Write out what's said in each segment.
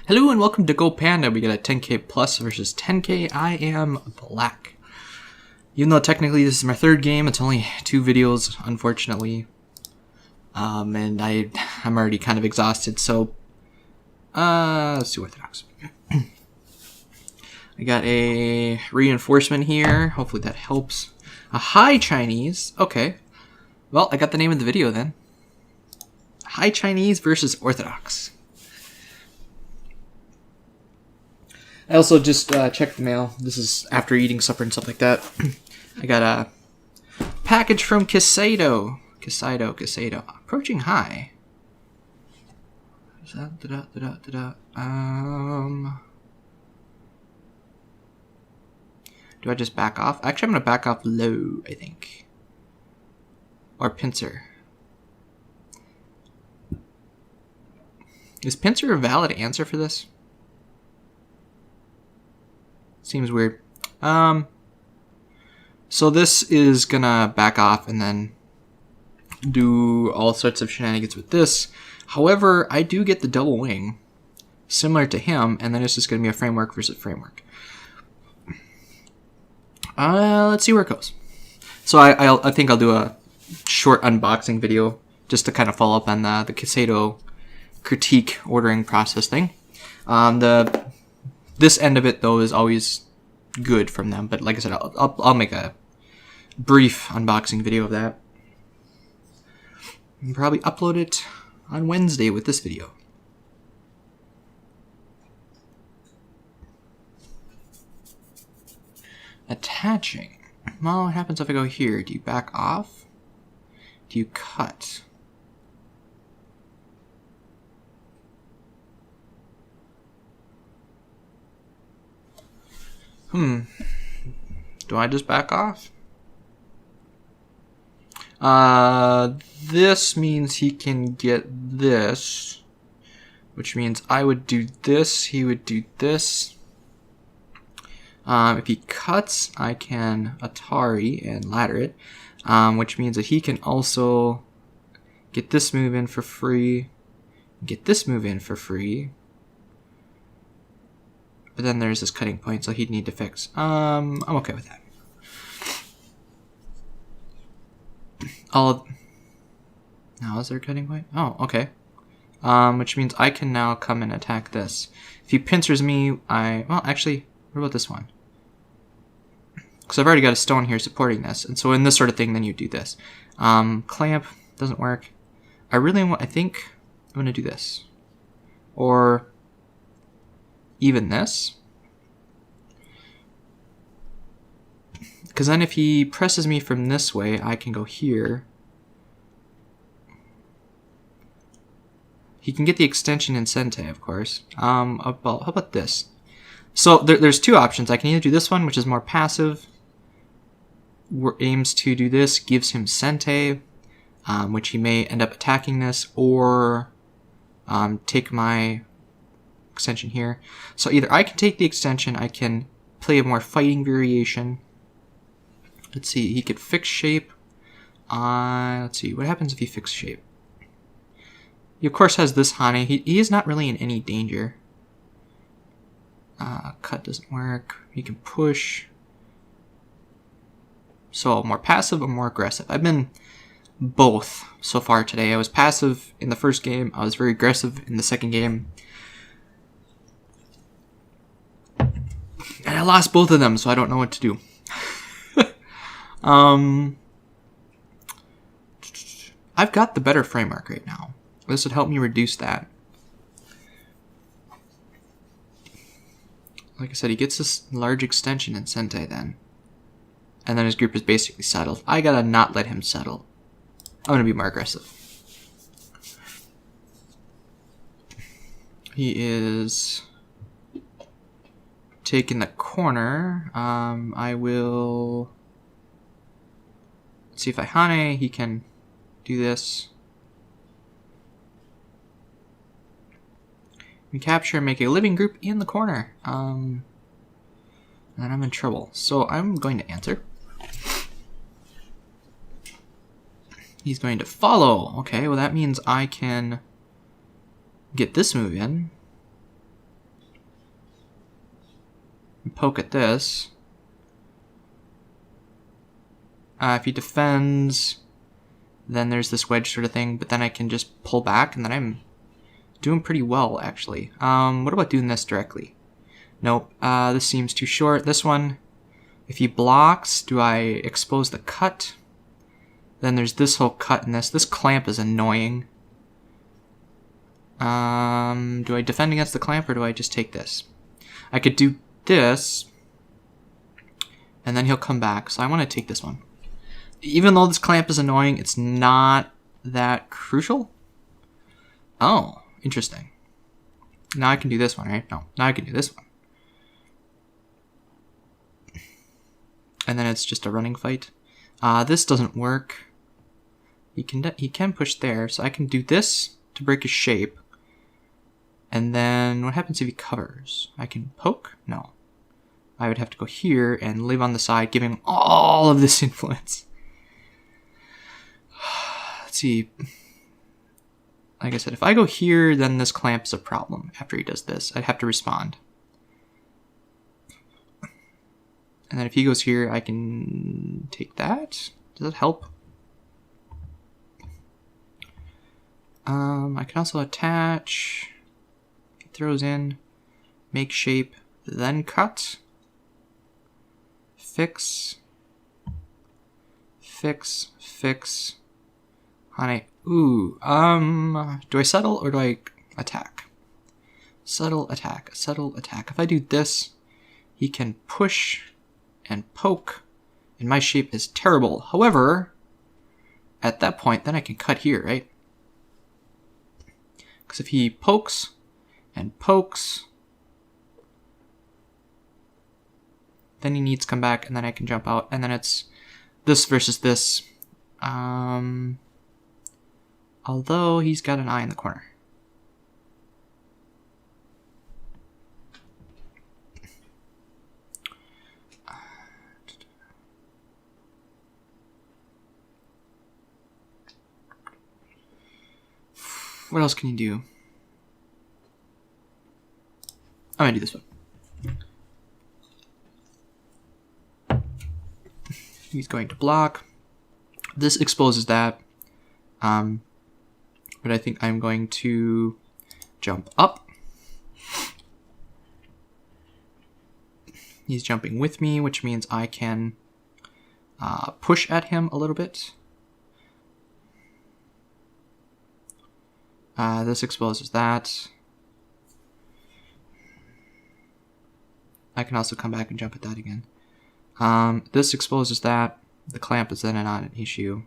Hello and welcome to GoPanda. We got a 10k plus versus 10k. I am black. Even though technically this is my third game, it's only 2 videos, unfortunately. And I'm already kind of exhausted, so let's do Orthodox. I got a reinforcement here. Hopefully that helps. A High Chinese. Okay. Well, I got the name of the video then. High Chinese versus Orthodox. I also just checked the mail. This is after eating supper and stuff like that. I got a package from Kiseido. Approaching high. Is that do I just back off? Actually, I'm gonna back off low, I think. Or pincer. Is pincer a valid answer for this? Seems weird. So this is gonna back off and then do all sorts of shenanigans with this. However, I do get the double wing, similar to him, and then it's just gonna be a framework versus framework. Let's see where it goes. So I think I'll do a short unboxing video just to kind of follow up on the Kiseido critique ordering process thing. This end of it, though, is always good from them. But like I said, I'll make a brief unboxing video of that. And probably upload it on Wednesday with this video. Attaching. Well, what happens if I go here? Do you back off? Do you cut? Do I just back off? This means he can get this, which means I would do this, he would do this. If he cuts, I can Atari and ladder it, which means that he can also get this move in for free, get this move in for free. But then there's this cutting point, so he'd need to fix. I'm okay with that. Now is there a cutting point? Oh, okay. Which means I can now come and attack this. If he pincers me, well, actually, what about this one? Because I've already got a stone here supporting this, and so in this sort of thing, then you do this. Clamp doesn't work. I think I'm gonna do this, or even this, because then if he presses me from this way, I can go here. He can get the extension in Sente, of course. How about this? So there's 2 options. I can either do this one, which is more passive, aims to do this, gives him Sente, which he may end up attacking this, or take my extension here. So either I can take the extension, I can play a more fighting variation. Let's see, he could fix shape. Let's see, what happens if he fixes shape? He of course has this Hane. He is not really in any danger. Cut doesn't work. He can push. So more passive or more aggressive? I've been both so far today. I was passive in the first game. I was very aggressive in the second game. And I lost both of them, so I don't know what to do. I've got the better framework right now. This would help me reduce that. Like I said, he gets this large extension in Sente then. And then his group is basically settled. I gotta not let him settle. I'm gonna be more aggressive. He is taking the corner. I will see if I Hane, he can do this. We capture and make a living group in the corner. And then I'm in trouble. So I'm going to answer. He's going to follow. Okay, well that means I can get this move in. poke at this. If he defends, then there's this wedge sort of thing, but then I can just pull back, and then I'm doing pretty well, actually. What about doing this directly? Nope, this seems too short. This one, if he blocks, do I expose the cut? Then there's this whole cut in this. This clamp is annoying. Do I defend against the clamp, or do I just take this? I could do this, and then he'll come back, so I want to take this one. Even though this clamp is annoying, it's not that crucial. Oh, interesting. Now I can do this one, right? No, now I can do this one. And then it's just a running fight. This doesn't work. He can push there, so I can do this to break his shape. And then what happens if he covers? I can poke? No. I would have to go here and live on the side, giving all of this influence. Let's see. Like I said, if I go here, then this clamp's a problem. After he does this, I'd have to respond. And then if he goes here, I can take that. Does that help? I can also attach. He throws in, make shape, then cut. Fix. Fix. Fix. Honey. Ooh. Do I settle or do I attack? Settle, attack. Settle, attack. If I do this, he can push and poke, and my shape is terrible. However, at that point, then I can cut here, right? Because if he pokes and pokes, then he needs to come back, and then I can jump out, and then it's this versus this. Although he's got an eye in the corner. What else can you do? I'm gonna do this one. He's going to block. This exposes that. But I think I'm going to jump up. He's jumping with me, which means I can push at him a little bit. This exposes that. I can also come back and jump at that again. This exposes that. The clamp is then not an issue.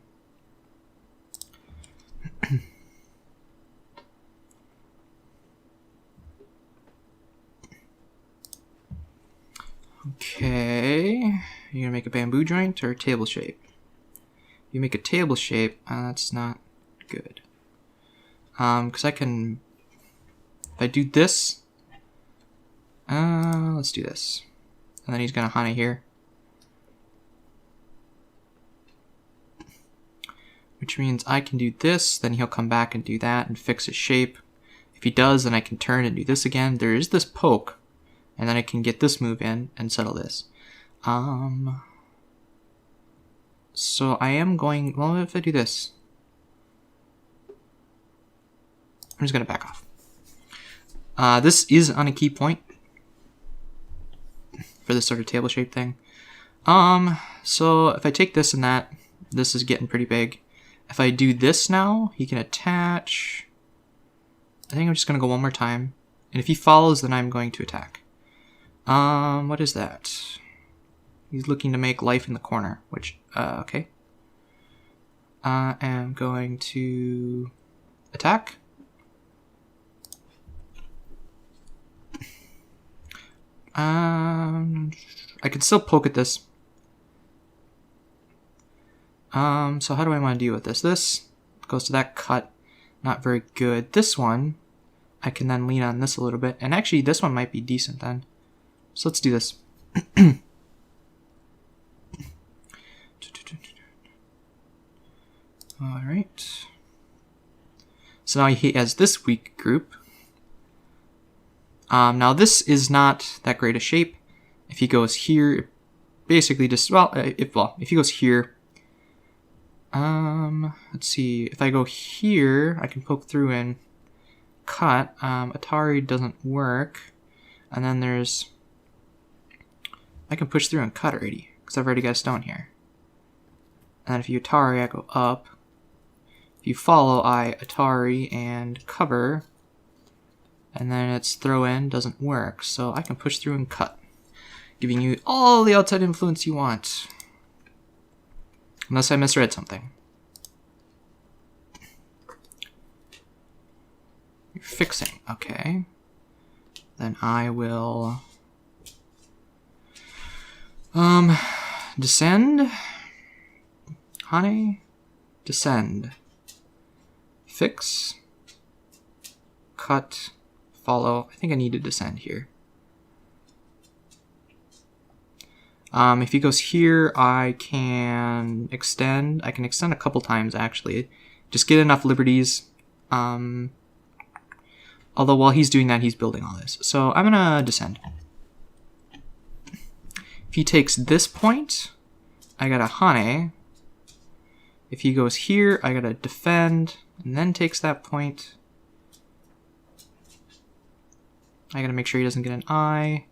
Okay. You're gonna make a bamboo joint or a table shape? You make a table shape, that's not good. Because I can, if I do this, let's do this. And then he's gonna hana here. Which means I can do this, then he'll come back and do that and fix his shape. If he does, then I can turn and do this again. There is this poke, and then I can get this move in and settle this. So I am going, well, if I do this, I'm just going to back off. This is on a key point for this sort of table shape thing. So if I take this and that, this is getting pretty big. If I do this now, he can attach. I think I'm just going to go one more time. And if he follows, then I'm going to attack. What is that? He's looking to make life in the corner, which, okay. I am going to attack. I can still poke at this. So how do I want to deal with this? This goes to that cut. Not very good. This one, I can then lean on this a little bit. And actually, this one might be decent then. So let's do this. Alright. So now he has this weak group. Now this is not that great a shape. If he goes here, basically just, if he goes here, let's see, if I go here, I can poke through and cut. Atari doesn't work. And then there's, I can push through and cut already, because I've already got a stone here. And then if you Atari, I go up. If you follow, I Atari and cover. And then its throw in doesn't work, so I can push through and cut, giving you all the outside influence you want. Unless I misread something. You're fixing, okay. Then I will descend. Honey, descend. Fix. Cut. Follow. I think I need to descend here. If he goes here, I can extend. I can extend a couple times, actually. Just get enough liberties. Although while he's doing that, he's building all this. So I'm going to descend. If he takes this point, I got a Hane. If he goes here, I got to defend, and then takes that point. I got to make sure he doesn't get an eye.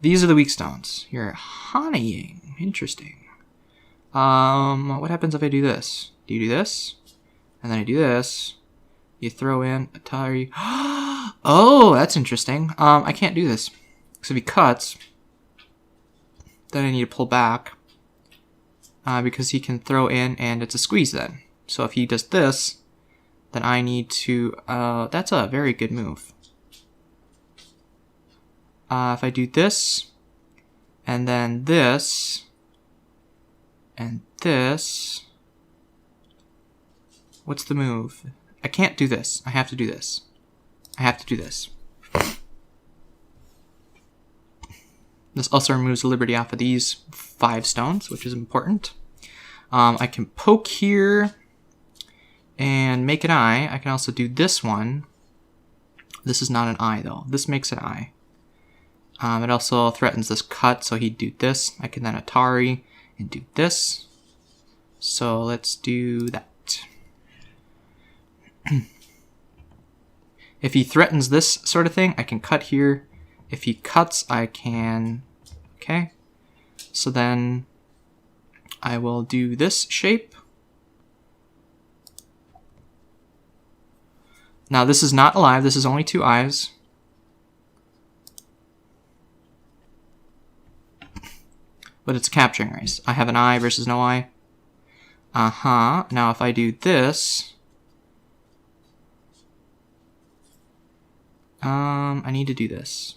These are the weak stones. You're honeying. Interesting. What happens if I do this? Do you do this? And then I do this. You throw in Atari. Oh, that's interesting. I can't do this. Because if he cuts, then I need to pull back. Because he can throw in and it's a squeeze then. So if he does this, then I need to... that's a very good move. If I do this, and then this, and this, what's the move? I can't do this. I have to do this. I have to do this. This also removes liberty off of these 5 stones, which is important. I can poke here and make an eye. I can also do this one. This is not an eye, though. This makes an eye. It also threatens this cut, so he'd do this. I can then Atari and do this. So let's do that. If he threatens this sort of thing, I can cut here. If he cuts, I can... Okay. So then I will do this shape. Now this is not alive. This is only 2 eyes. But it's a capturing race. I have an eye versus no eye. Now if I do this... I need to do this.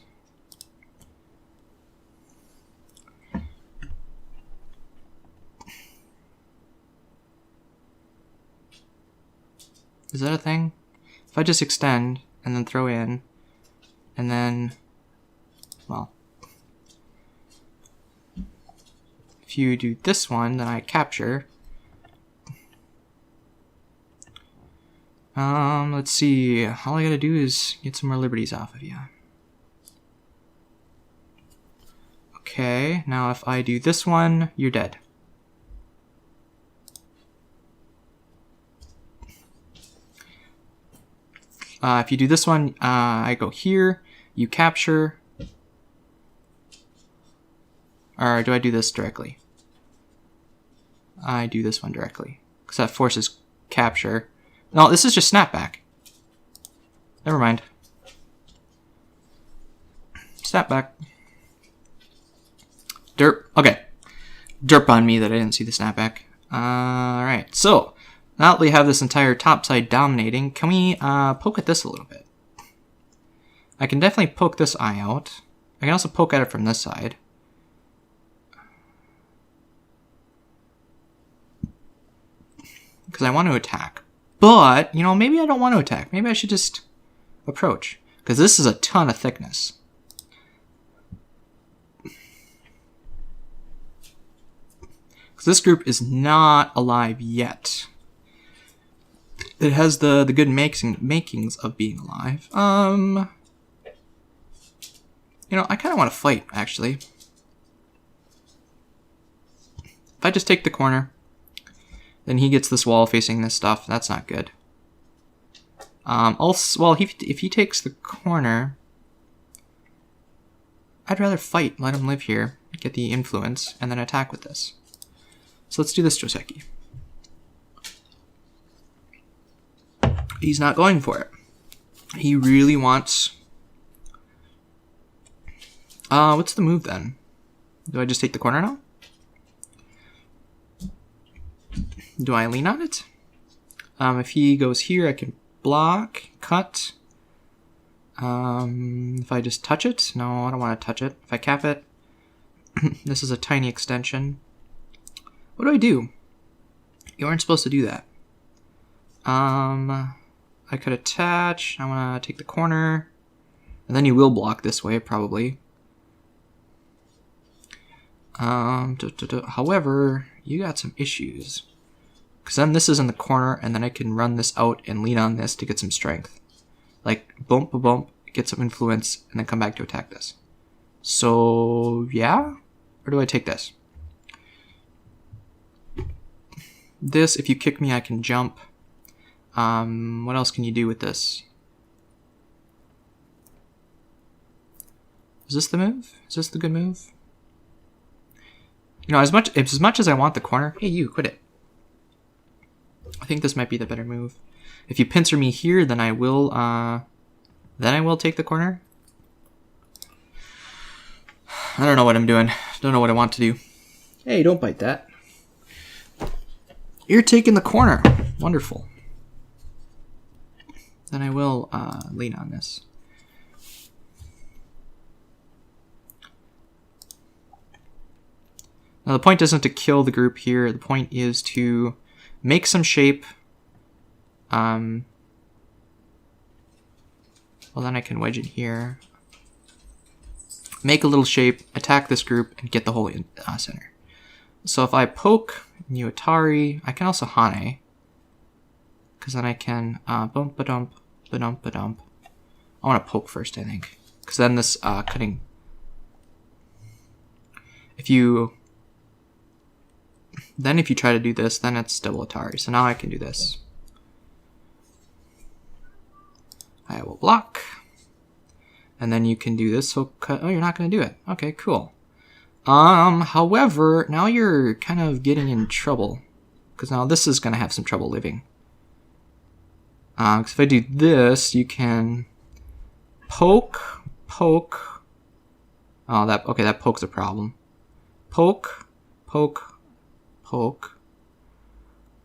Is that a thing? If I just extend and then throw in, and then, well, if you do this one, then I capture. Let's see, all I gotta do is get some more liberties off of you. Okay, now if I do this one, you're dead. If you do this one, I go here, you capture. Or do I do this directly? I do this one directly, because that forces capture. No, this is just snapback. Never mind. Snapback. Derp. Okay. Derp on me that I didn't see the snapback. Alright, so now that we have this entire top side dominating, can we poke at this a little bit? I can definitely poke this eye out. I can also poke at it from this side. Because I want to attack. But, you know, maybe I don't want to attack. Maybe I should just approach. Because this is a ton of thickness. Because this group is not alive yet. It has the good makings of being alive. You know, I kind of want to fight, actually. if I just take the corner, then he gets this wall facing this stuff. That's not good. Also, well, if he takes the corner, I'd rather fight, let him live here, get the influence, and then attack with this. So let's do this, Joseki. He's not going for it. He really wants... what's the move then? Do I just take the corner now? Do I lean on it? If he goes here, I can block, cut. If I just touch it? No, I don't want to touch it. If I cap it, this is a tiny extension. What do I do? You aren't supposed to do that. I could attach. I want to take the corner. And then you will block this way, probably. However, you got some issues. Because then this is in the corner, and then I can run this out and lean on this to get some strength. Like, bump, bump, get some influence, and then come back to attack this. So, yeah? Or do I take this? This, if you kick me, I can jump. What else can you do with this? Is this the move? Is this the good move? You know, as much as I want the corner... Hey, you, quit it. I think this might be the better move. If you pincer me here, then I will take the corner. I don't know what I'm doing. Don't know what I want to do. Hey, don't bite that. You're taking the corner. Wonderful. Then I will lean on this. Now the point isn't to kill the group here. The point is to make some shape. Well, then I can wedge it here. Make a little shape, attack this group, and get the whole center. So if I poke you Atari, I can also Hane. Because then I can bump ba dump ba dump ba dump. I want to poke first, I think. Because then this cutting. If you try to do this, then it's double Atari. So now I can do this. I will block. And then you can do this. So cut. Oh, you're not going to do it. Okay, cool. However, now you're kind of getting in trouble. Because now this is going to have some trouble living. Because if I do this, you can poke. Oh, that poke's a problem. Poke.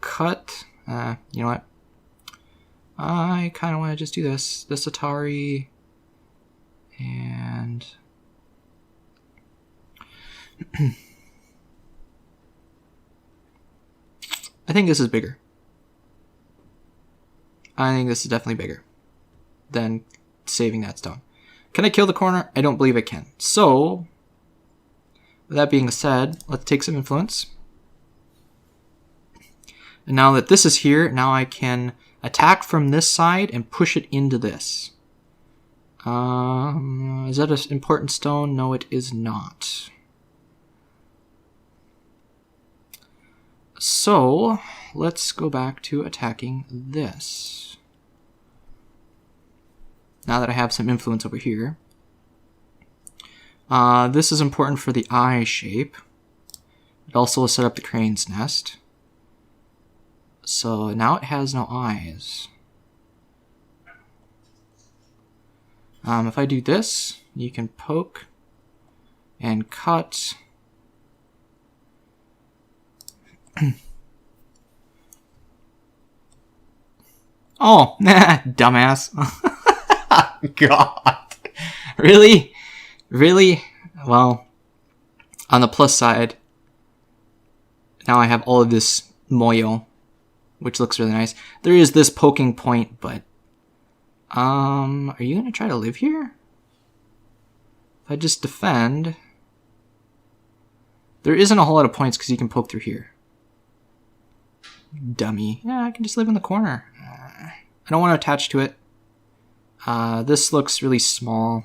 Cut. You know what? I kind of want to just do this. This Atari. And... I think this is bigger. I think this is definitely bigger than saving that stone. Can I kill the corner? I don't believe I can. So, with that being said, let's take some influence. And now that this is here, now I can attack from this side and push it into this. Is that an important stone? No, it is not. So, let's go back to attacking this. Now that I have some influence over here. This is important for the eye shape. It also will set up the crane's nest. So now it has no eyes. If I do this, you can poke and cut. Oh, dumbass. God. Really? Really? Well, on the plus side, now I have all of this moyo, which looks really nice. There is this poking point, but are you gonna try to live here? If I just defend, there isn't a whole lot of points because you can poke through here. Dummy. Yeah, I can just live in the corner. I don't want to attach to it. This looks really small.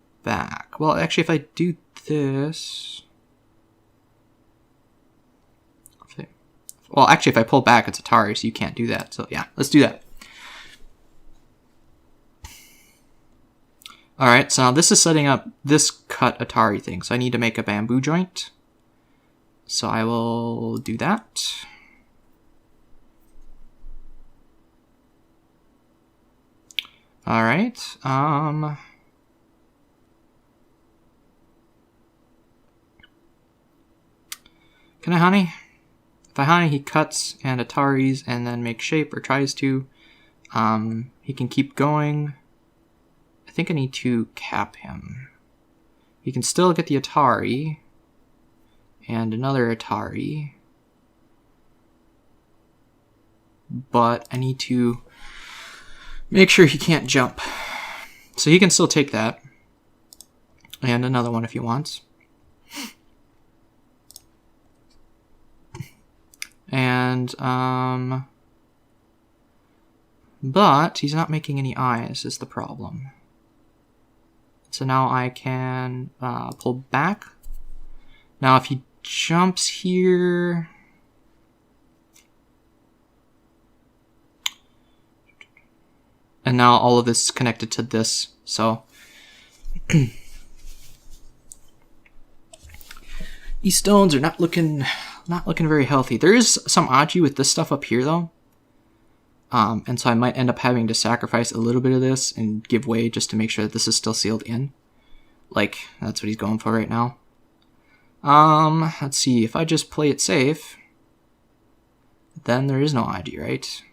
back. Well, actually, if I do this... Well, actually, if I pull back, it's Atari, so you can't do that. So yeah, let's do that. Alright, so now this is setting up this cut Atari thing. So I need to make a bamboo joint. So I will do that. Alright, Can I honey? If I honey, he cuts and Ataris and then makes shape, or tries to. He can keep going. I think I need to cap him. He can still get the Atari. And another Atari. But I need to make sure he can't jump. So he can still take that. And another one if he wants. And, but he's not making any eyes is the problem. So now I can pull back. Now if he jumps here... And now all of this is connected to this, so... These stones are not looking very healthy. There is some Aji with this stuff up here, though. And so I might end up having to sacrifice a little bit of this and give way just to make sure that this is still sealed in. Like, that's what he's going for right now. Let's see. If I just play it safe, then there is no Aji, right?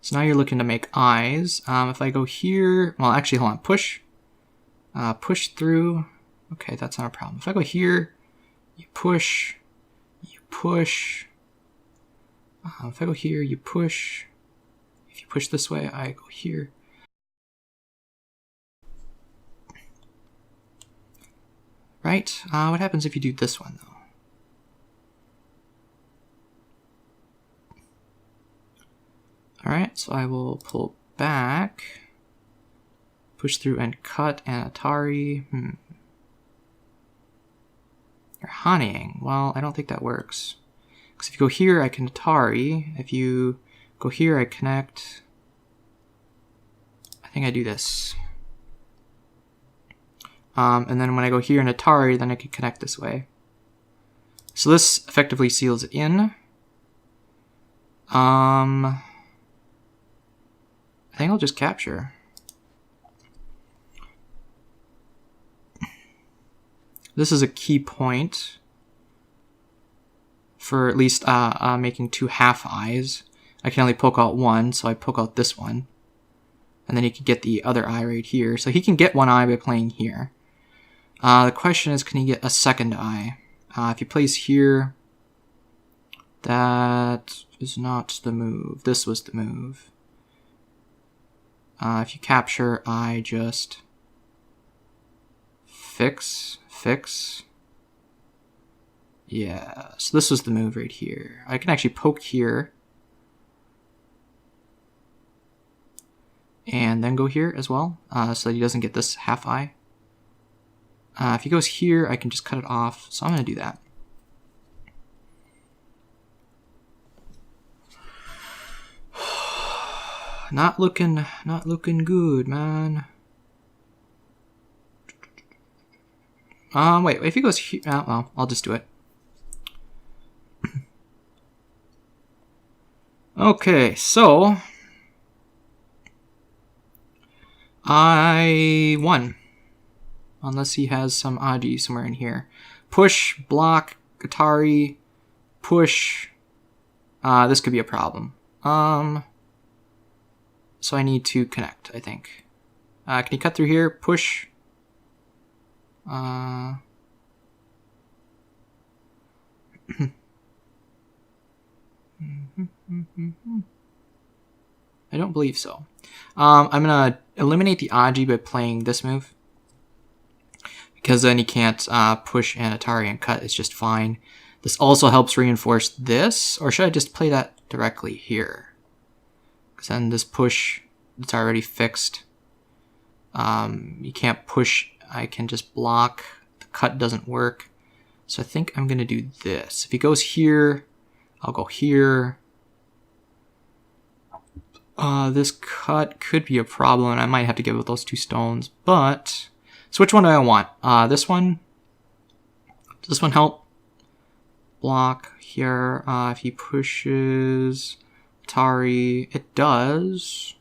So now you're looking to make eyes. If I go here, well, actually, hold on, push through. Okay, that's not a problem. If I go here, you push. If I go here, you push. If you push this way, I go here. Right? What happens if you do this one, though? Alright, so I will pull back, push through and cut and Atari. You're honeying. Well, I don't think that works. Because if you go here, I can Atari. If you go here, I connect. I think I do this. And then when I go here and Atari, then I can connect this way. So this effectively seals it in. I think I'll just capture. This is a key point for at least making 2 half eyes. I can only poke out one, so I poke out this one. And then he can get the other eye right here. So he can get 1 eye by playing here. The question is, can he get a second eye? If he plays here, that is not the move. This was the move. If you capture, I just fix. Yeah, so this was the move right here. I can actually poke here. And then go here as well, so that he doesn't get this half eye. If he goes here, I can just cut it off, so I'm going to do that. Not looking good, man. Wait, if he goes here, well, I'll just do it. Okay, so I won. Unless he has some Aji somewhere in here. Push, block, Atari, push. This could be a problem. So I need to connect, I think. Can you cut through here? Push. I don't believe so. I'm going to eliminate the Aji by playing this move. Because then he can't push and Atari and cut. It's just fine. This also helps reinforce this, or should I just play that directly here? Because then this push, it's already fixed. You can't push, I can just block. The cut doesn't work. So I think I'm gonna do this. If he goes here, I'll go here. This cut could be a problem, and I might have to give up those 2 stones, but... So which one do I want? This one? Does this one help? Block here. If he pushes Atari, it does.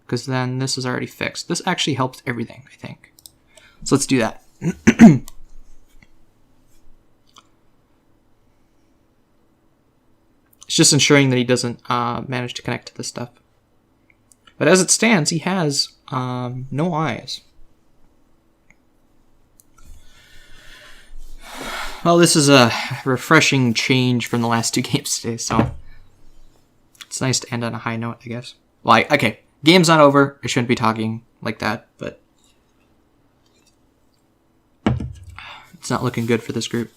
Because then this is already fixed. This actually helps everything, I think. So let's do that. It's just ensuring that he doesn't manage to connect to this stuff. But as it stands, he has no eyes. Well, this is a refreshing change from the last 2 games today, so it's nice to end on a high note, I guess. Well, okay, game's not over. I shouldn't be talking like that, but it's not looking good for this group.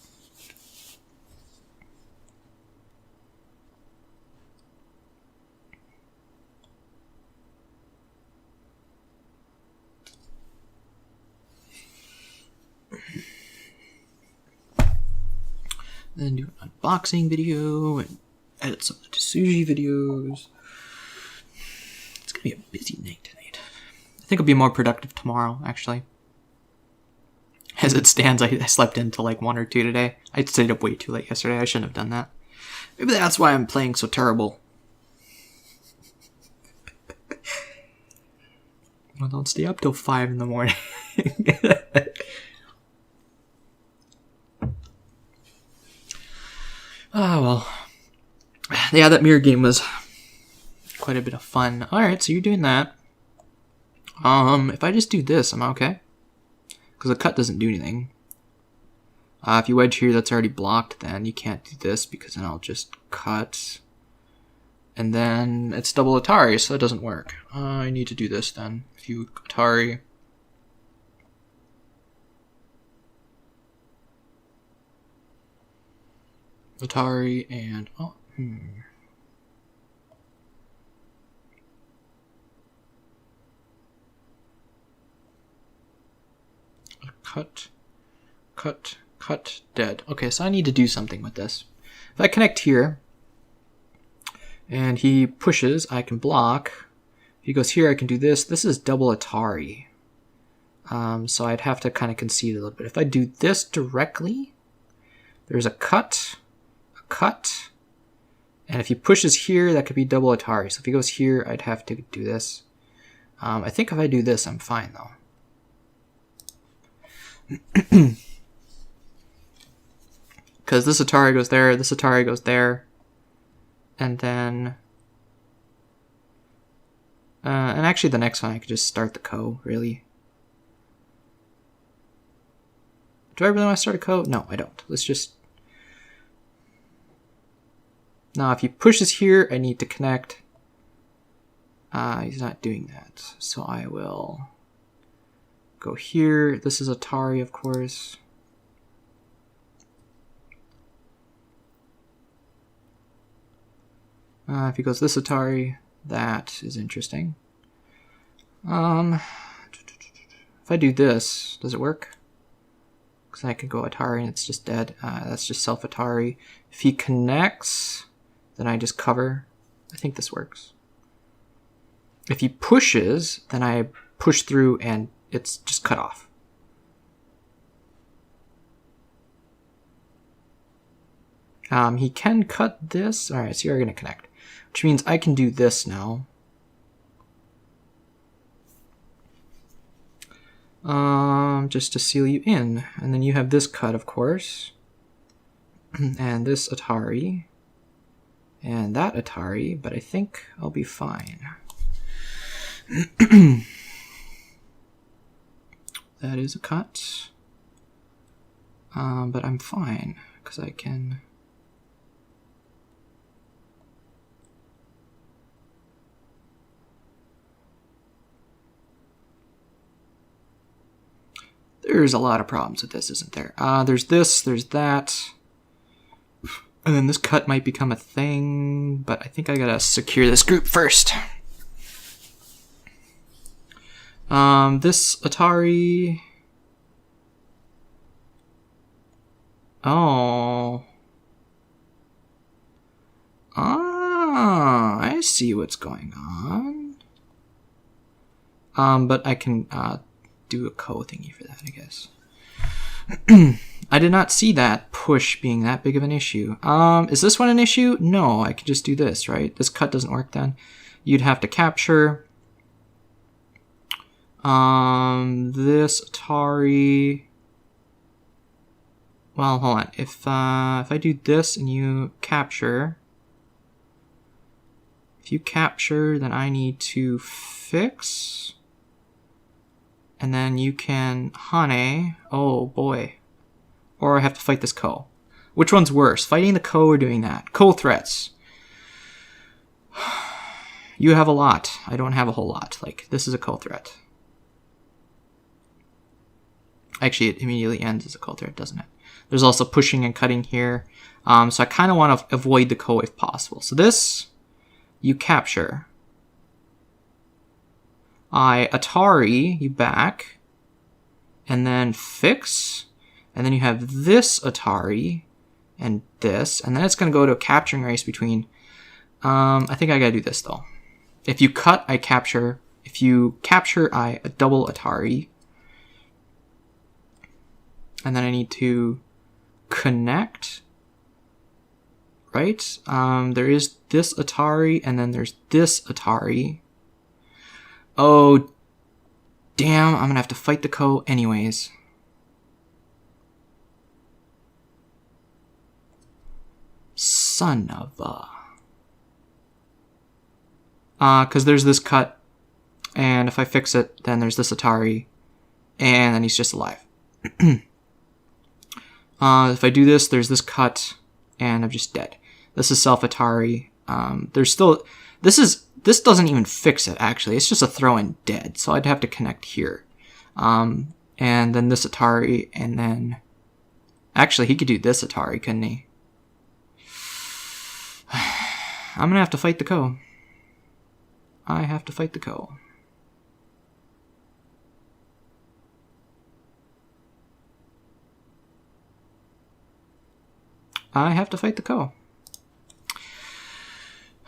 Then do an unboxing video and edit some of the Tsuji videos. It's gonna be a busy night tonight. I think I'll be more productive tomorrow, actually. As it stands, I slept in till like 1 or 2 today. I stayed up way too late yesterday. I shouldn't have done that. Maybe that's why I'm playing so terrible. Well, don't stay up till 5 in the morning. Oh, well. Yeah, that mirror game was quite a bit of fun. Alright, so you're doing that. If I just do this, am I okay? Because the cut doesn't do anything. If you wedge here, that's already blocked, then you can't do this, because then I'll just cut. And then it's double Atari, so that doesn't work. I need to do this then. If you Atari... Atari and cut, dead. Okay, so I need to do something with this. If I connect here and he pushes, I can block. If he goes here, I can do this. This is double Atari. So I'd have to kind of concede a little bit. If I do this directly, there's a cut, and if he pushes here, that could be double Atari. So if he goes here, I'd have to do this. I think if I do this, I'm fine though. Because this Atari goes there, this Atari goes there, and then... and actually the next one, I could just start the ko, really. Do I really want to start a ko? No, I don't. Let's just... Now, if he pushes here, I need to connect. He's not doing that. So I will go here. This is Atari, of course. If he goes this Atari, that is interesting. If I do this, does it work? Because I could go Atari and it's just dead. That's just self Atari. If he connects, then I just cover. I think this works. If he pushes, then I push through and it's just cut off. He can cut this. All right, so you're going to connect, which means I can do this now. Just to seal you in. And then you have this cut, of course. And this Atari. And that Atari, but I think I'll be fine. That is a cut. But I'm fine, because I can... There's a lot of problems with this, isn't there? There's this, there's that. And then this cut might become a thing, but I think I gotta secure this group first. This Atari... Oh. Ah, I see what's going on. But I can, do a thingy for that, I guess. I did not see that push being that big of an issue. Is this one an issue? No, I could just do this, right? This cut doesn't work then. You'd have to capture this Atari. Well, hold on. If I do this and you capture, if you capture, then I need to fix, and then you can honey. Oh boy. Or I have to fight this co. Which one's worse? Fighting the co or doing that? Co threats. You have a lot. I don't have a whole lot. Like, this is a co threat. Actually, it immediately ends as a co threat, doesn't it? There's also pushing and cutting here. So I kind of want to avoid the co if possible. So this, you capture. I Atari, you back. And then fix. And then you have this Atari and this, and then it's going to go to a capturing race between, I think I got to do this though. If you cut, I capture. If you capture, I double Atari. And then I need to connect, right? There is this Atari, and then there's this Atari. Oh, damn, I'm going to have to fight the co anyways. Son of a... because there's this cut, and if I fix it, then there's this Atari, and then he's just alive. If I do this, there's this cut, and I'm just dead. This is self-Atari. There's still... This doesn't even fix it, actually. It's just a throw-in dead, so I'd have to connect here. And then this Atari, and then... Actually, he could do this Atari, couldn't he? I'm gonna have to fight the co. I have to fight the co. I have to fight the co.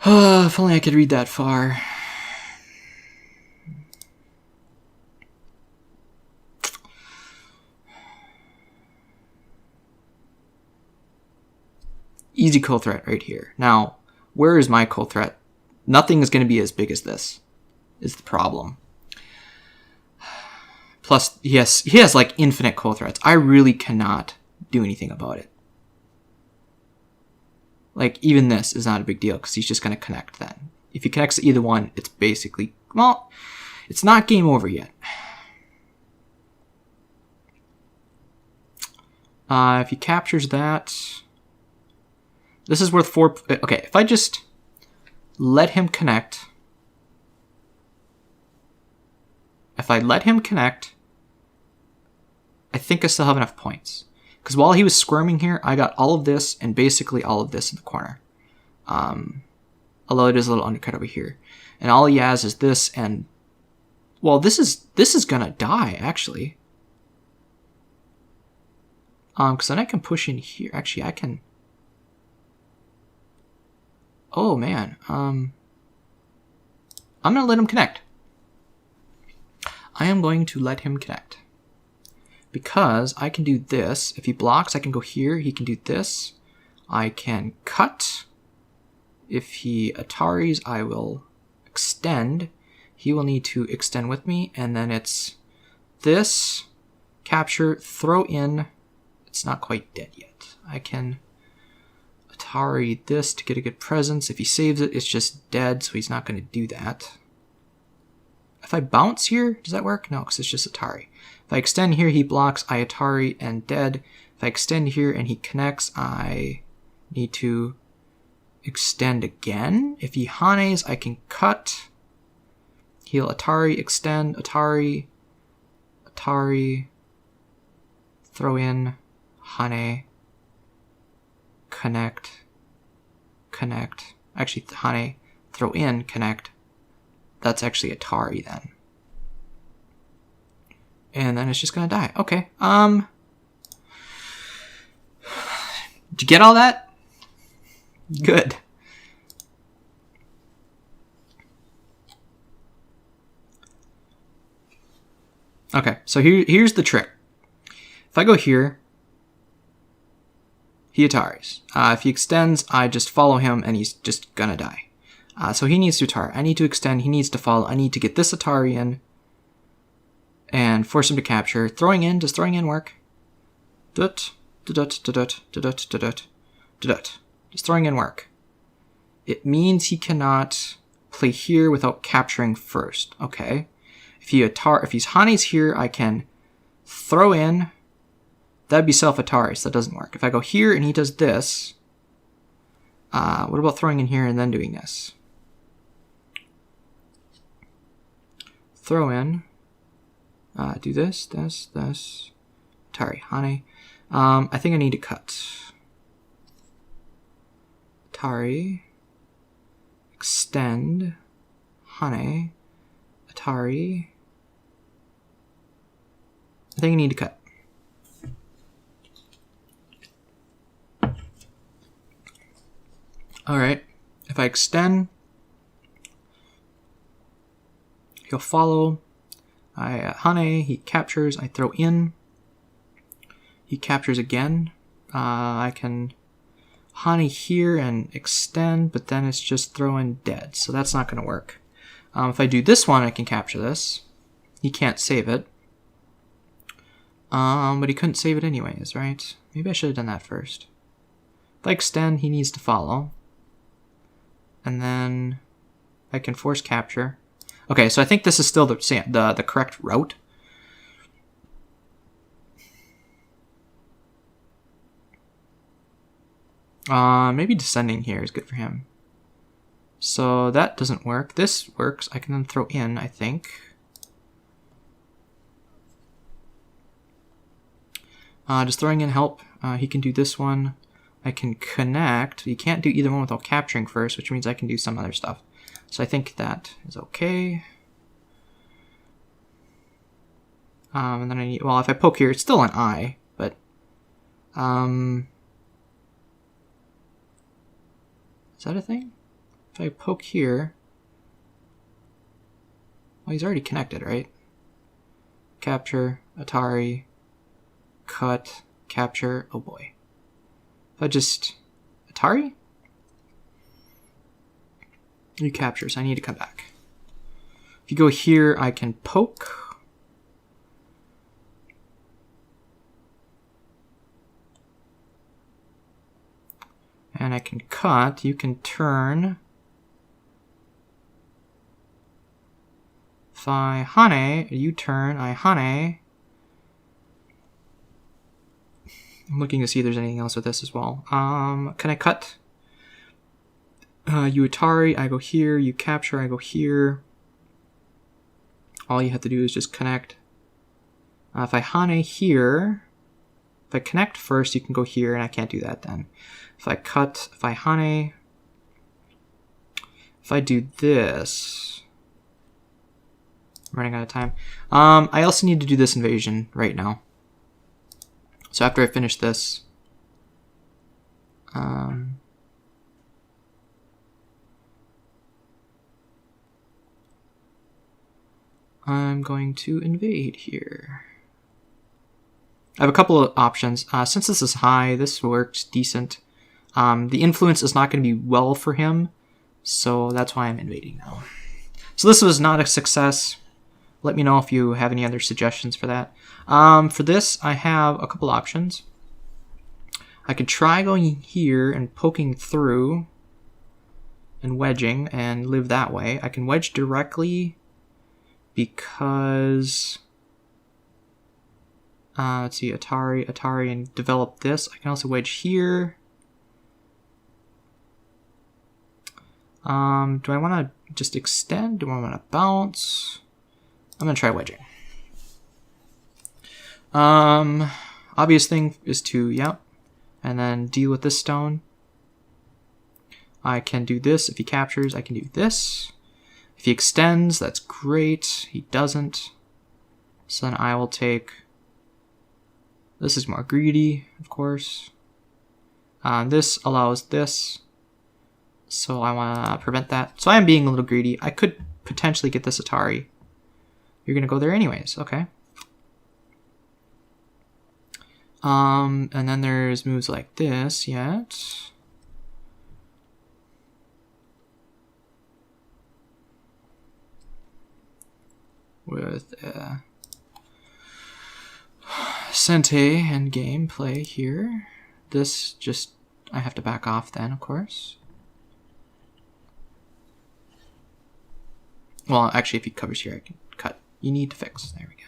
If only I could read that far. Easy co threat right here. Now, where is my co threat? Nothing is going to be as big as this, is the problem. Plus, he has like infinite co threats. I really cannot do anything about it. Like, even this is not a big deal because he's just going to connect then. If he connects to either one, it's basically, well, it's not game over yet. If he captures that, this is worth 4. Okay, if I just let him connect. If I let him connect, I think I still have enough points. Because while he was squirming here, I got all of this and basically all of this in the corner. Although it is a little undercut over here. And all he has is this and... Well, this is gonna die, actually. Because then I can push in here. Actually, I can... Oh, man. I'm gonna let him connect. I am going to let him connect. Because I can do this. If he blocks, I can go here. He can do this. I can cut. If he Ataris, I will extend. He will need to extend with me. And then it's this. Capture. Throw in. It's not quite dead yet. I can Atari this to get a good presence. If he saves it, it's just dead. So he's not going to do that. If I bounce here, does that work? No, because it's just Atari. If I extend here, he blocks, I Atari, and dead. If I extend here and he connects, I need to extend again. If he hanes, I can cut. He'll Atari, extend, Atari, Atari, throw in, hane, connect, connect. Actually, Hane, throw in, connect. That's actually Atari then. And then it's just gonna die. Okay. Did you get all that? Good. Okay, so here's the trick. If I go here, he Ataris. If he extends, I just follow him and he's just gonna die. So he needs to Atari. I need to extend, he needs to follow. I need to get this Atari in and force him to capture. Throwing in, does throwing in work? Dut, dut, dut, dut, dut, dut, dut. Does throwing in work? It means he cannot play here without capturing first. Okay. If he's Hane's here, I can throw in. That'd be self-Atari, so that doesn't work. If I go here and he does this, what about throwing in here and then doing this? Throw in, do this, Atari, Hane. I think I need to cut. Atari, extend, Hane, Atari. I think I need to cut. Alright, if I extend, he'll follow. Hane, he captures, I throw in. He captures again. I can Hane here and extend, but then it's just throw in dead, so that's not going to work. If I do this one, I can capture this. He can't save it. But he couldn't save it anyways, right? Maybe I should have done that first. If I extend, he needs to follow. And then I can force capture. Okay, so I think this is still the correct route. Maybe descending here is good for him. So that doesn't work. This works. I can then throw in, I think. Just throwing in help. He can do this one. I can connect. You can't do either one without capturing first, which means I can do some other stuff. So I think that is okay. And then I need, well, if I poke here, it's still an I, but is that a thing? If I poke here, well, he's already connected, right? Capture, Atari, cut, capture, oh boy. If I just, Atari? You capture, so I need to come back. If you go here, I can poke. And I can cut, you can turn. If I Hane, you turn, I Hane. I'm looking to see if there's anything else with this as well. Can I cut? You Atari, I go here. You capture, I go here. All you have to do is just connect. If I Hane here, if I connect first, you can go here, and I can't do that then. If I cut, if I Hane, if I do this, I'm running out of time. I also need to do this invasion right now. So after I finish this, I'm going to invade here. I have a couple of options. Since this is high, this works decent. The influence is not going to be well for him, so that's why I'm invading now. So this was not a success. Let me know if you have any other suggestions for that. For this, I have a couple options. I could try going here and poking through and wedging and live that way. I can wedge directly because... let's see, Atari, and develop this. I can also wedge here. Do I want to just extend? Do I want to bounce? I'm going to try wedging. Obvious thing is to, yep, and then deal with this stone. I can do this. If he captures, I can do this. If he extends, that's great. He doesn't. So then I will take... This is more greedy, of course. This allows this. So I want to prevent that. So I am being a little greedy. I could potentially get this Atari. You're going to go there anyways. Okay. And then there's moves like this yet. With Sente and gameplay here. This just, I have to back off then, of course. Well, actually, if he covers here, I can cut. You need to fix. There we go.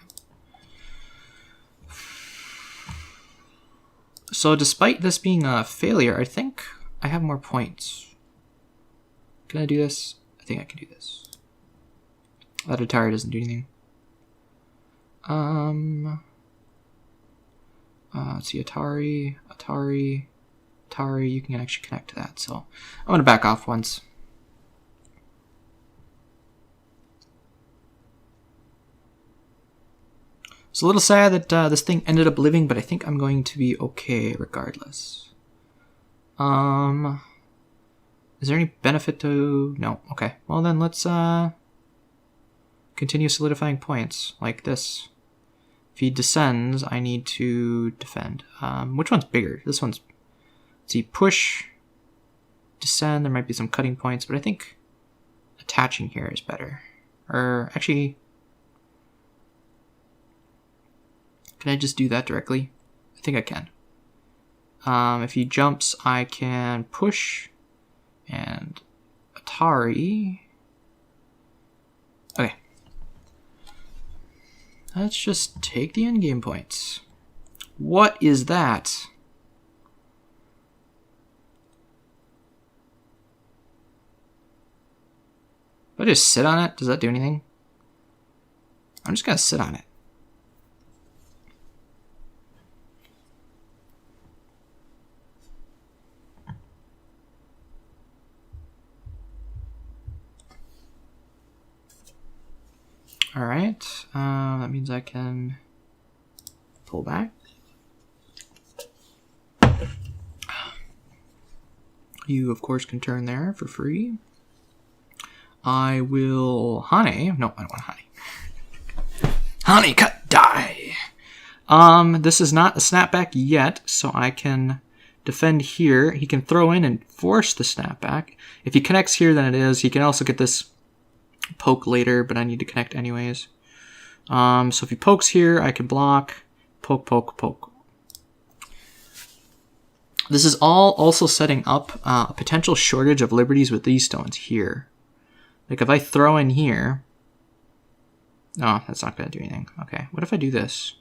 So despite this being a failure, I think I have more points. Can I do this? I think I can do this. That Atari doesn't do anything. Let's see, Atari, you can actually connect to that. So I'm going to back off once. It's a little sad that this thing ended up living, but I think I'm going to be okay regardless. Is there any benefit to... No. Okay. Well then let's continue solidifying points like this. If he descends, I need to defend. Which one's bigger? This one's... Let's see, push, descend, there might be some cutting points, but I think attaching here is better. Or actually... Can I just do that directly? I think I can. If he jumps, I can push and Atari. Okay. Let's just take the endgame points. What is that? If I just sit on it, does that do anything? I'm just gonna sit on it. Alright, that means I can pull back. You, of course, can turn there for free. I will... Hane? No, I don't want Hane. Hane, cut, die! This is not a snapback yet, so I can defend here. He can throw in and force the snapback. If he connects here, then it is. He can also get this poke later, but I need to connect anyways. So if he pokes here, I can block. Poke, poke, poke. This is all also setting up a potential shortage of liberties with these stones here. Like if I throw in here... Oh, that's not going to do anything. Okay, what if I do this?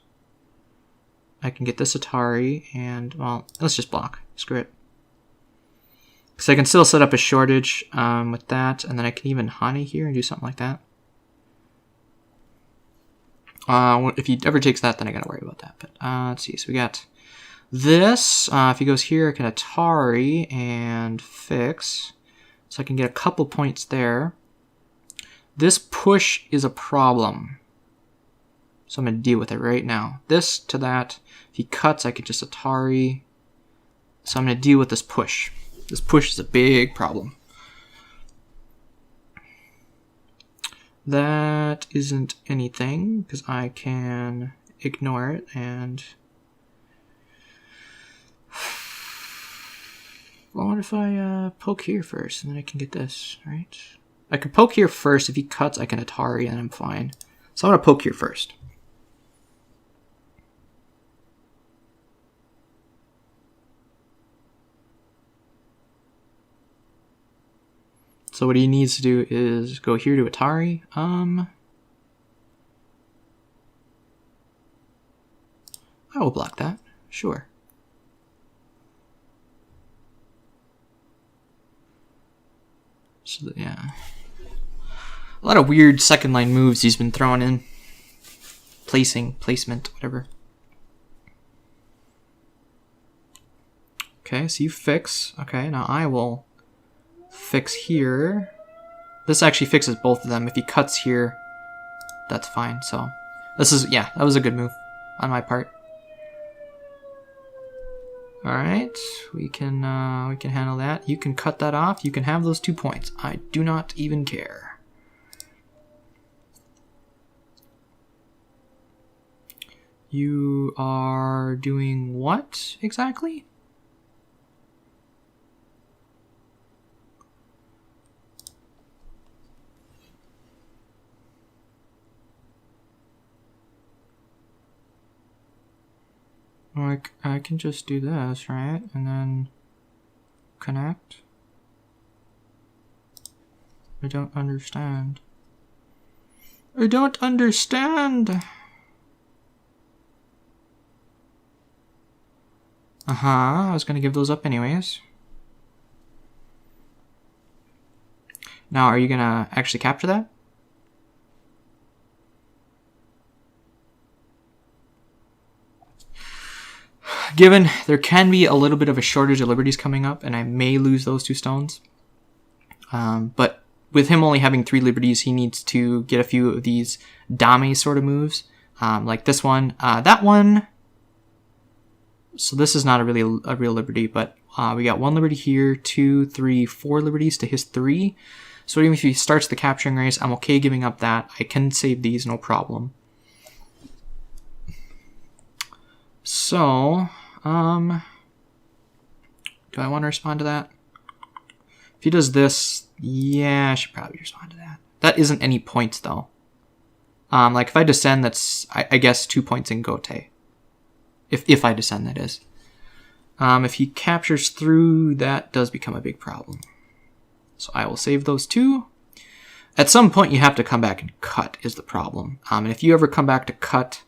I can get this Atari and, well, let's just block. Screw it. Because I can still set up a shortage with that, and then I can even Hane here and do something like that. If he ever takes that, then I gotta worry about that. But let's see, so we got this. If he goes here, I can Atari and fix. So I can get a couple points there. This push is a problem. So I'm gonna deal with it right now. This to that. If he cuts, I could just Atari. So I'm gonna deal with this push. This push is a big problem. That isn't anything, because I can ignore it and... Well, what if I poke here first, and then I can get this, right? I can poke here first. If he cuts, I can Atari, and I'm fine. So I'm going to poke here first. So what he needs to do is go here to Atari. I will block that. Sure. So yeah. A lot of weird second line moves he's been throwing in. Placement, whatever. Okay, so you fix. Okay, now I will fix here. This actually fixes both of them. If he cuts here, that's fine. So this is, yeah, that was a good move on my part. All right, we can handle that. You can cut that off. You can have those 2 points. I do not even care. You are doing what exactly? Like, I can just do this, right? And then connect. I don't understand. I don't understand. I was gonna give those up anyways. Now, are you gonna actually capture that? Given there can be a little bit of a shortage of liberties coming up, and I may lose those 2 stones. But with him only having 3 liberties, he needs to get a few of these dame sort of moves, like this one, that one. So this is not a real liberty, but we got 1 liberty here, 2, 3, 4 liberties to his 3. So even if he starts the capturing race, I'm okay giving up that. I can save these, no problem. So, do I want to respond to that? If he does this, yeah, I should probably respond to that. That isn't any points, though. Like, if I descend, that's, I guess, 2 points in Gote. If I descend, that is. If he captures through, that does become a big problem. So I will save those 2. At some point, you have to come back and cut, is the problem. And if you ever come back to cut,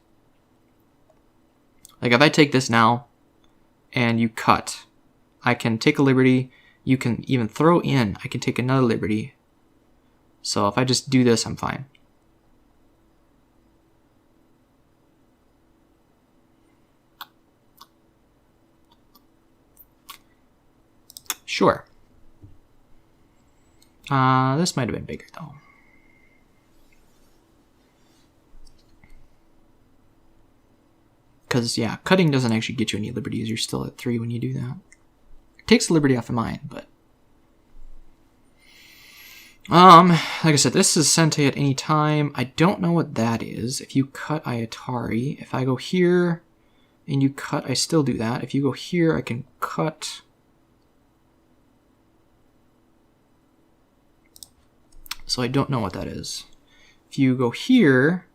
like if I take this now, and you cut, I can take a liberty, you can even throw in, I can take another liberty. So if I just do this, I'm fine. Sure. This might have been bigger though. Because, yeah, cutting doesn't actually get you any liberties. You're still at 3 when you do that. It takes the liberty off of mine, but... like I said, this is Sente at any time. I don't know what that is. If you cut, I Atari. If I go here and you cut, I still do that. If you go here, I can cut. So I don't know what that is. If you go here...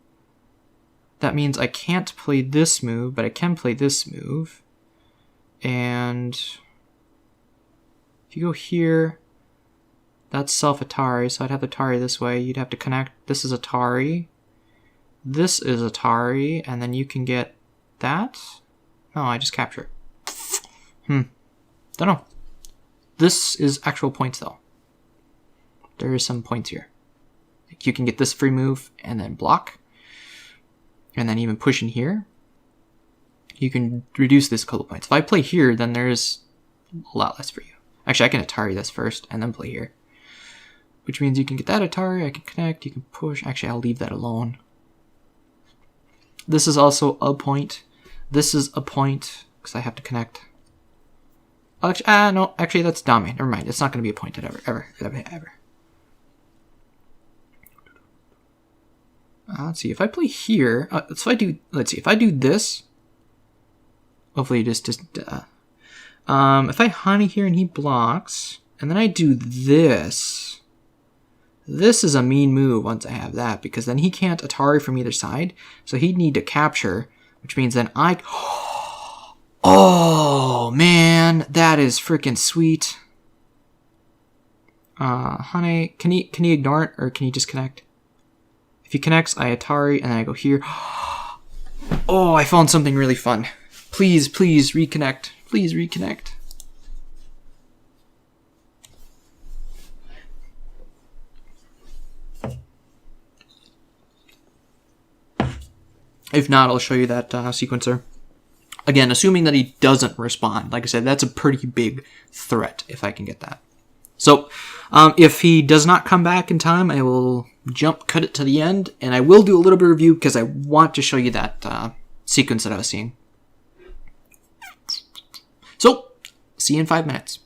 that means I can't play this move, but I can play this move. And if you go here, that's self-Atari, so I'd have Atari this way. You'd have to connect. This is Atari. This is Atari, and then you can get that. No, I just capture it. Don't know. This is actual points, though. There is some points here. Like you can get this free move and then block. And then even push in here, you can reduce this couple points. If I play here, then there's a lot less for you. Actually, I can Atari this first and then play here. Which means you can get that Atari, I can connect, you can push. Actually, I'll leave that alone. This is also a point. This is a point, because I have to connect. No, actually that's dame. Never mind, it's not going to be a point ever. Let's see, if I play here, let's see, if I do this, hopefully just if I honey here and he blocks, and then I do this is a mean move once I have that, because then he can't Atari from either side, so he'd need to capture, which means then oh man, that is freaking sweet. Honey, can he ignore it, or can he just connect? If he connects, I Atari, and then I go here. Oh, I found something really fun. Please reconnect. Please reconnect. If not, I'll show you that sequencer. Again, assuming that he doesn't respond. Like I said, that's a pretty big threat if I can get that. So if he does not come back in time, I will cut it to the end, and I will do a little bit of review because I want to show you that sequence that I was seeing. So, see you in 5 minutes.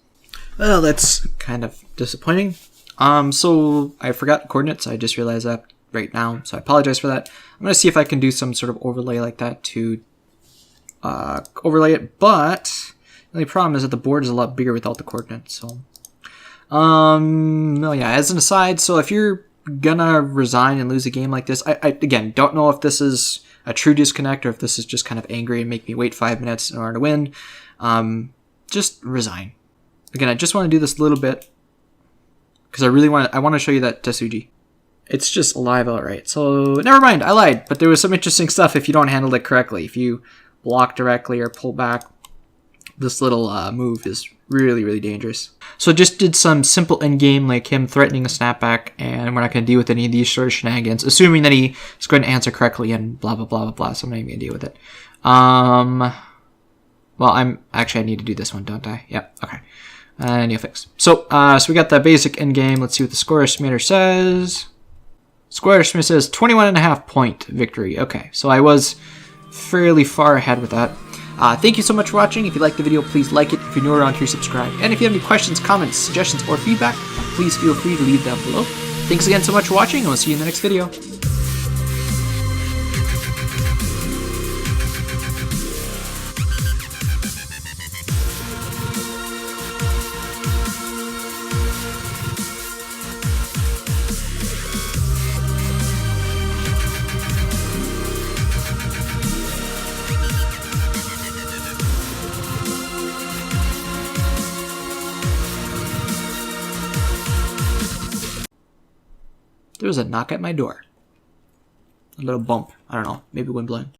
Well, that's kind of disappointing. So I forgot the coordinates. I just realized that right now, so I apologize for that. I'm going to see if I can do some sort of overlay like that to overlay it, but the only problem is that the board is a lot bigger without the coordinates, so... no, yeah, as an aside, so if you're gonna resign and lose a game like this, I again, don't know if this is a true disconnect or if this is just kind of angry and make me wait 5 minutes in order to win. Just resign. Again, I just want to do this a little bit because I want to show you that Tsuji. It's just alive outright. So, never mind, I lied, but there was some interesting stuff if you don't handle it correctly. If you block directly or pull back, this little move is really, really dangerous. So just did some simple endgame, like him threatening a snapback, and we're not going to deal with any of these sort of shenanigans, assuming that he is going to answer correctly and blah, blah, blah, blah, blah, so I'm not even going to deal with it. Well, I need to do this one, don't I? Yep, okay. And you'll fix. So we got the basic endgame. Let's see what the score estimator says. Score estimator says 21.5 point victory. Okay, so I was fairly far ahead with that. Thank you so much for watching. If you liked the video, please like it. If you're new around here, subscribe. And if you have any questions, comments, suggestions, or feedback, please feel free to leave them below. Thanks again so much for watching, and we'll see you in the next video. There was a knock at my door. A little bump. I don't know. Maybe wind blowing.